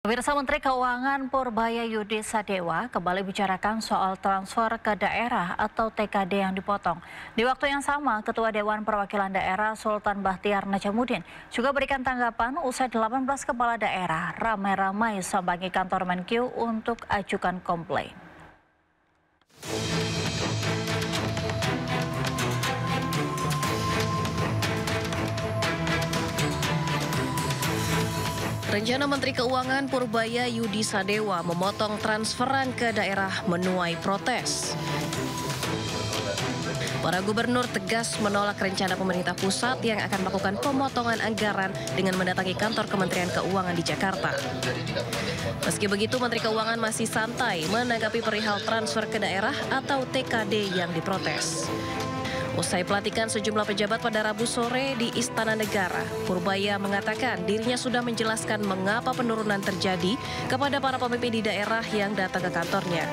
Pemirsa, Menteri Keuangan Purbaya Yudi Sadewa kembali bicarakan soal transfer ke daerah atau TKD yang dipotong. Di waktu yang sama, Ketua Dewan Perwakilan Daerah Sultan Bahtiar Najamuddin juga berikan tanggapan usai 18 kepala daerah ramai-ramai sambangi kantor Menkyu untuk ajukan komplain. Rencana Menteri Keuangan Purbaya Yudi Sadewa memotong transferan ke daerah menuai protes. Para gubernur tegas menolak rencana pemerintah pusat yang akan melakukan pemotongan anggaran dengan mendatangi kantor Kementerian Keuangan di Jakarta. Meski begitu, Menteri Keuangan masih santai menanggapi perihal transfer ke daerah atau TKD yang diprotes. Usai pelantikan sejumlah pejabat pada Rabu sore di Istana Negara, Purbaya mengatakan dirinya sudah menjelaskan mengapa penurunan terjadi kepada para pemimpin di daerah yang datang ke kantornya.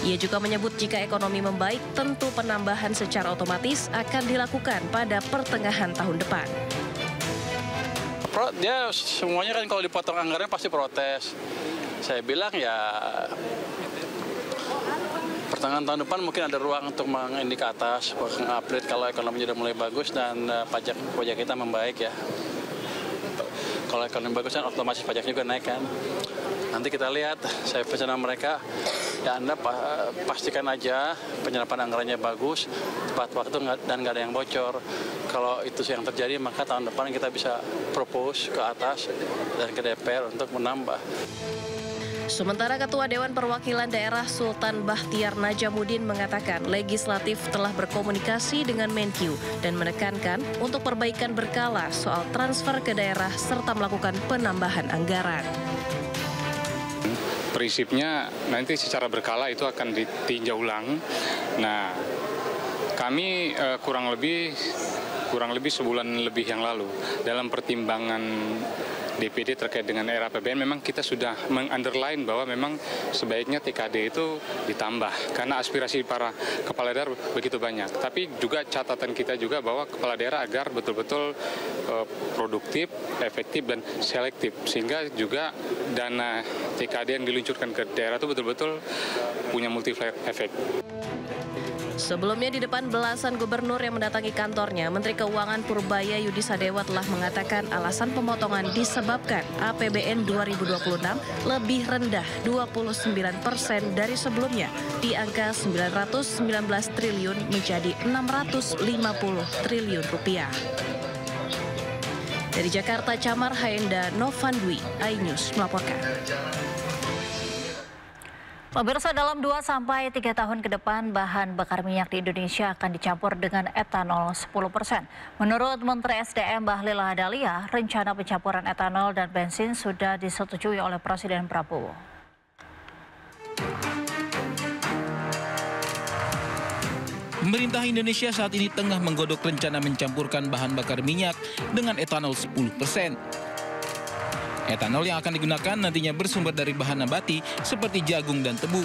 Ia juga menyebut jika ekonomi membaik, tentu penambahan secara otomatis akan dilakukan pada pertengahan tahun depan. Dia semuanya kan kalau dipotong anggarannya pasti protes. Saya bilang ya pertengahan tahun depan mungkin ada ruang untuk mengindik ke atas, mengupgrade kalau ekonomi sudah mulai bagus dan pajak kita membaik ya. Kalau ekonomi bagus kan otomatis pajaknya juga naik kan. Nanti kita lihat, saya pesan sama mereka, ya Anda pastikan aja penyerapan anggarannya bagus, tepat waktu dan nggak ada yang bocor. Kalau itu yang terjadi, maka tahun depan kita bisa propose ke atas dan ke DPR untuk menambah. Sementara Ketua Dewan Perwakilan Daerah Sultan Bahtiar Najamuddin mengatakan legislatif telah berkomunikasi dengan Menkyu dan menekankan untuk perbaikan berkala soal transfer ke daerah serta melakukan penambahan anggaran. Prinsipnya nanti secara berkala itu akan ditinjau ulang. Nah, kami kurang lebih sebulan lebih yang lalu dalam pertimbangan DPD terkait dengan era APBN memang kita sudah meng-underline bahwa memang sebaiknya TKD itu ditambah karena aspirasi para kepala daerah begitu banyak. Tapi juga catatan kita juga bahwa kepala daerah agar betul-betul produktif, efektif dan selektif sehingga juga dana TKD yang diluncurkan ke daerah itu betul-betul punya multiplier efek. Sebelumnya di depan belasan gubernur yang mendatangi kantornya, Menteri Keuangan Purbaya Yudi Sadewa telah mengatakan alasan pemotongan disebabkan APBN 2026 lebih rendah 29% dari sebelumnya di angka 919 triliun menjadi 650 triliun rupiah. Dari Jakarta, Camar Haenda Novandwi, iNews melaporkan. Pemirsa, dalam 2-3 tahun ke depan, bahan bakar minyak di Indonesia akan dicampur dengan etanol 10%. Menurut Menteri SDM Bahlil Lahadalia, rencana pencampuran etanol dan bensin sudah disetujui oleh Presiden Prabowo. Pemerintah Indonesia saat ini tengah menggodok rencana mencampurkan bahan bakar minyak dengan etanol 10%. Etanol yang akan digunakan nantinya bersumber dari bahan nabati seperti jagung dan tebu.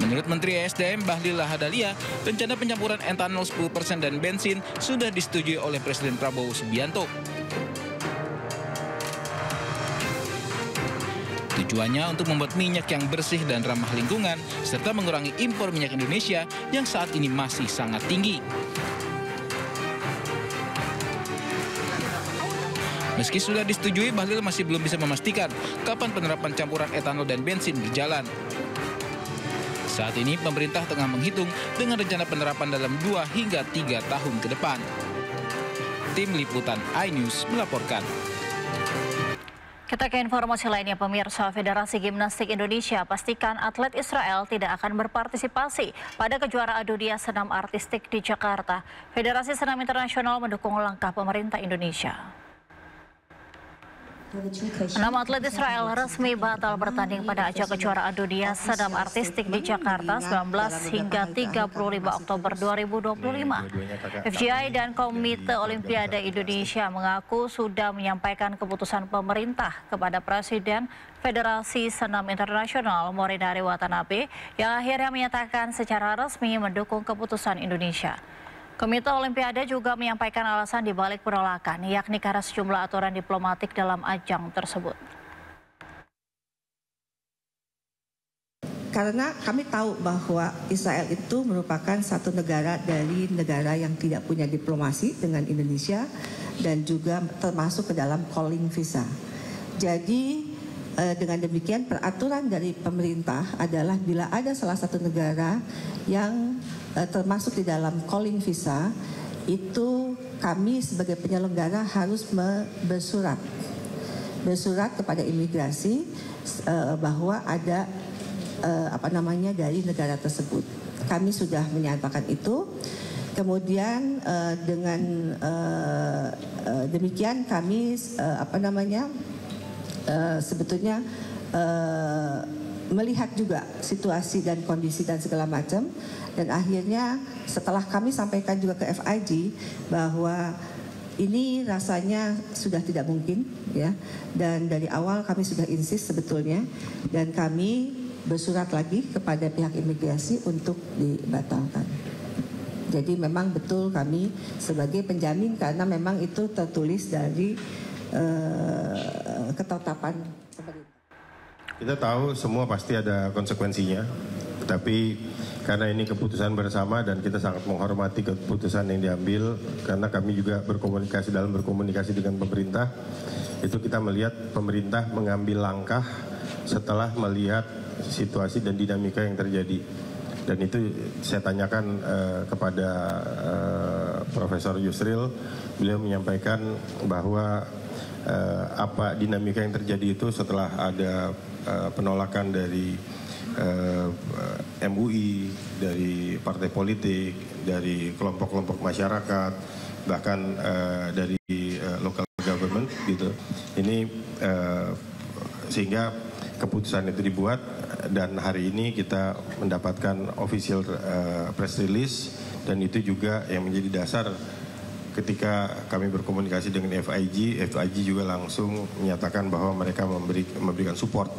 Menurut Menteri SDM Bahlil Lahadalia, rencana pencampuran etanol 10% dan bensin sudah disetujui oleh Presiden Prabowo Subianto. Tujuannya untuk membuat minyak yang bersih dan ramah lingkungan, serta mengurangi impor minyak Indonesia yang saat ini masih sangat tinggi. Meski sudah disetujui, Bahlil masih belum bisa memastikan kapan penerapan campuran etanol dan bensin berjalan. Saat ini pemerintah tengah menghitung dengan rencana penerapan dalam 2 hingga 3 tahun ke depan. Tim Liputan iNews melaporkan. Kita ke informasi lainnya, pemirsa. Federasi Gimnastik Indonesia pastikan atlet Israel tidak akan berpartisipasi pada kejuaraan dunia senam artistik di Jakarta. Federasi Senam Internasional mendukung langkah pemerintah Indonesia. 6 atlet Israel resmi batal bertanding pada ajang kejuaraan dunia senam artistik di Jakarta 19 hingga 35 Oktober 2025. FGI dan Komite Olimpiade Indonesia mengaku sudah menyampaikan keputusan pemerintah kepada Presiden Federasi Senam Internasional Morinari Watanabe yang akhirnya menyatakan secara resmi mendukung keputusan Indonesia. Komite Olimpiade juga menyampaikan alasan di balik penolakan, yakni karena sejumlah aturan diplomatik dalam ajang tersebut. Karena kami tahu bahwa Israel itu merupakan satu negara dari negara yang tidak punya diplomasi dengan Indonesia dan juga termasuk ke dalam calling visa. Jadi dengan demikian peraturan dari pemerintah adalah bila ada salah satu negara yang termasuk di dalam calling visa, itu kami sebagai penyelenggara harus bersurat kepada imigrasi bahwa ada dari negara tersebut. Kami sudah menyatakan itu. Kemudian dengan demikian kami sebetulnya melihat juga situasi dan kondisi dan segala macam, dan akhirnya setelah kami sampaikan juga ke FIG bahwa ini rasanya sudah tidak mungkin, ya, dan dari awal kami sudah insist sebetulnya, dan kami bersurat lagi kepada pihak imigrasi untuk dibatalkan. Jadi memang betul kami sebagai penjamin, karena memang itu tertulis dari ketetapan pemerintah. Kita tahu semua pasti ada konsekuensinya, tapi karena ini keputusan bersama dan kita sangat menghormati keputusan yang diambil, karena kami juga berkomunikasi dengan pemerintah, itu kita melihat pemerintah mengambil langkah setelah melihat situasi dan dinamika yang terjadi. Dan itu saya tanyakan kepada Profesor Yusril, beliau menyampaikan bahwa apa dinamika yang terjadi itu setelah ada penolakan dari MUI, dari partai politik, dari kelompok-kelompok masyarakat, bahkan dari local government gitu. Ini sehingga keputusan itu dibuat, dan hari ini kita mendapatkan official press release, dan itu juga yang menjadi dasar ketika kami berkomunikasi dengan FIG juga langsung menyatakan bahwa mereka memberikan support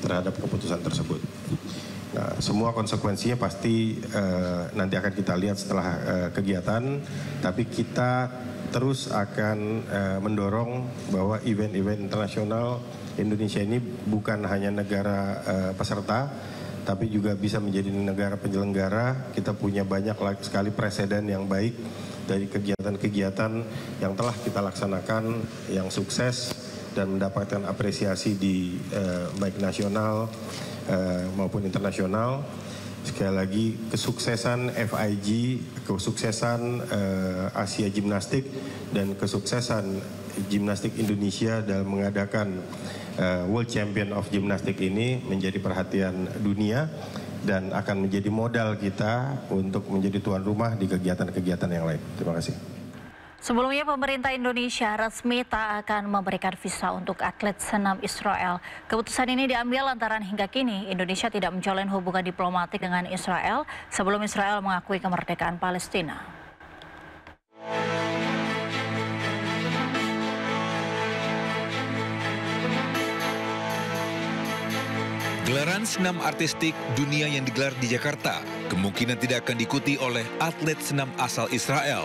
terhadap keputusan tersebut. Nah, semua konsekuensinya pasti nanti akan kita lihat setelah kegiatan, tapi kita terus akan mendorong bahwa event-event internasional Indonesia ini bukan hanya negara peserta, tapi juga bisa menjadi negara penyelenggara. Kita punya banyak sekali presiden yang baik dari kegiatan-kegiatan yang telah kita laksanakan yang sukses dan mendapatkan apresiasi di baik nasional maupun internasional. Sekali lagi, kesuksesan FIG, kesuksesan Asia Gimnastik, dan kesuksesan gimnastik Indonesia dalam mengadakan World Champion of Gymnastics ini menjadi perhatian dunia dan akan menjadi modal kita untuk menjadi tuan rumah di kegiatan-kegiatan yang lain. Terima kasih. Sebelumnya pemerintah Indonesia resmi tak akan memberikan visa untuk atlet senam Israel. Keputusan ini diambil lantaran hingga kini Indonesia tidak menjalin hubungan diplomatik dengan Israel sebelum Israel mengakui kemerdekaan Palestina. Gelaran senam artistik dunia yang digelar di Jakarta kemungkinan tidak akan diikuti oleh atlet senam asal Israel.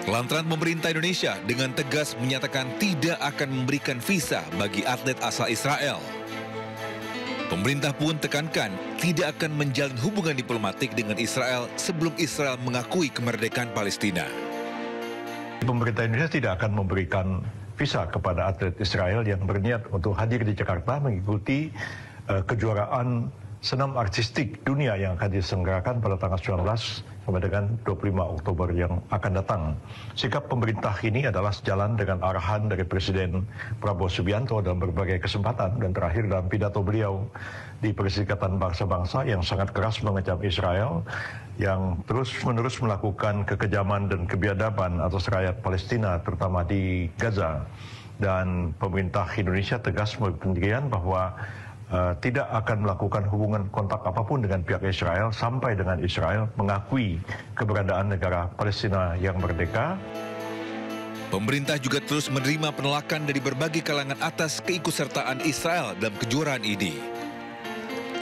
Lantaran pemerintah Indonesia dengan tegas menyatakan tidak akan memberikan visa bagi atlet asal Israel. Pemerintah pun tekankan tidak akan menjalin hubungan diplomatik dengan Israel sebelum Israel mengakui kemerdekaan Palestina. Pemerintah Indonesia tidak akan memberikan visa kepada atlet Israel yang berniat untuk hadir di Jakarta mengikuti kejuaraan senam artistik dunia yang akan diselenggarakan pada tanggal 19 sampai dengan 25 Oktober yang akan datang. Sikap pemerintah ini adalah sejalan dengan arahan dari Presiden Prabowo Subianto dalam berbagai kesempatan, dan terakhir dalam pidato beliau di Perserikatan Bangsa-Bangsa yang sangat keras mengecam Israel yang terus-menerus melakukan kekejaman dan kebiadaban atas rakyat Palestina, terutama di Gaza. Dan pemerintah Indonesia tegas membuktikan bahwa tidak akan melakukan hubungan kontak apapun dengan pihak Israel sampai dengan Israel mengakui keberadaan negara Palestina yang merdeka. Pemerintah juga terus menerima penolakan dari berbagai kalangan atas keikutsertaan Israel dalam kejuaraan ini.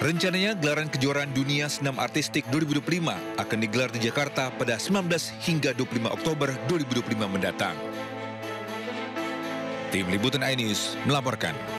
Rencananya gelaran kejuaraan dunia senam artistik 2025 akan digelar di Jakarta pada 19 hingga 25 Oktober 2025 mendatang. Tim Liputan iNews melaporkan.